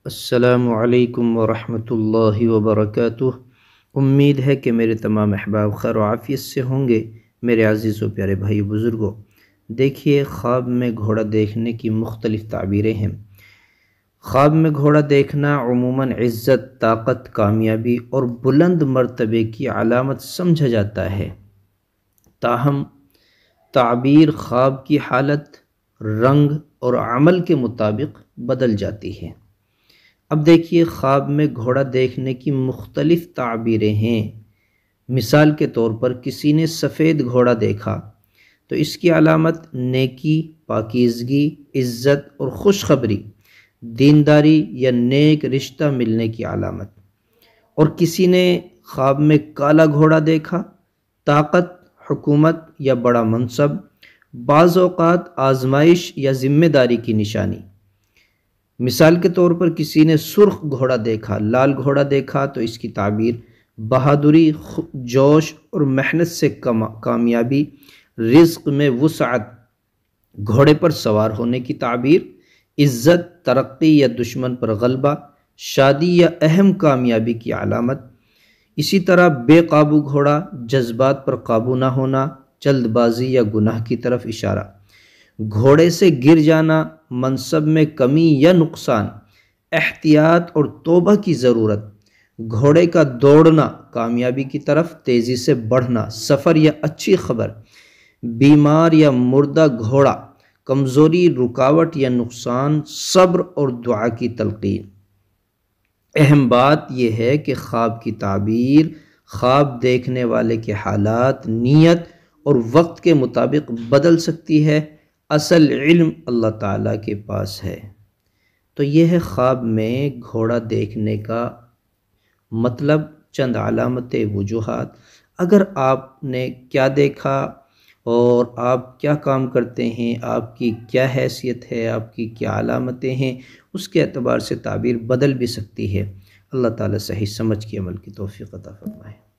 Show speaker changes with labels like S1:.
S1: السلام علیکم ورحمۃ اللہ وبرکاتہ۔ امید ہے کہ میرے تمام احباب خیر و عافیت سے ہوں گے۔ میرے عزیز و پیارے بھائی بزرگوں، دیکھیے خواب میں گھوڑا دیکھنے کی مختلف تعبیریں ہیں۔ خواب میں گھوڑا دیکھنا عموماً عزت، طاقت، کامیابی اور بلند مرتبے کی علامت سمجھا جاتا ہے۔ تاہم تعبیر خواب کی حالت، رنگ اور عمل کے مطابق بدل جاتی ہے۔ اب دیکھیے خواب میں گھوڑا دیکھنے کی مختلف تعبیریں ہیں۔ مثال کے طور پر کسی نے سفید گھوڑا دیکھا تو اس کی علامت نیکی، پاکیزگی، عزت اور خوشخبری، دینداری یا نیک رشتہ ملنے کی علامت۔ اور کسی نے خواب میں کالا گھوڑا دیکھا، طاقت، حکومت یا بڑا منصب، بعض اوقات آزمائش یا ذمہ داری کی نشانی۔ مثال کے طور پر کسی نے سرخ گھوڑا دیکھا، لال گھوڑا دیکھا تو اس کی تعبیر بہادری، جوش اور محنت سے کامیابی، رزق میں وسعت، گھوڑے پر سوار ہونے کی تعبیر، عزت، ترقی یا دشمن پر غلبہ، شادی یا اہم کامیابی کی علامت۔ اسی طرح بے قابو گھوڑا، جذبات پر قابو نہ ہونا، جلد بازی یا گناہ کی طرف اشارہ۔ گھوڑے سے گر جانا، منصب میں کمی یا نقصان، احتیاط اور توبہ کی ضرورت۔ گھوڑے کا دوڑنا، کامیابی کی طرف تیزی سے بڑھنا، سفر یا اچھی خبر۔ بیمار یا مردہ گھوڑا، کمزوری، رکاوٹ یا نقصان، صبر اور دعا کی تلقین۔ اہم بات یہ ہے کہ خواب کی تعبیر خواب دیکھنے والے کے حالات، نیت اور وقت کے مطابق بدل سکتی ہے۔ اصل علم اللہ تعالیٰ کے پاس ہے۔ تو یہ ہے خواب میں گھوڑا دیکھنے کا مطلب، چند علامتیں، وجوہات۔ اگر آپ نے کیا دیکھا اور آپ کیا کام کرتے ہیں، آپ کی کیا حیثیت ہے، آپ کی کیا علامتیں ہیں، اس کے اعتبار سے تعبیر بدل بھی سکتی ہے۔ اللہ تعالیٰ صحیح سمجھ کے عمل کی توفیق عطا فرمائے۔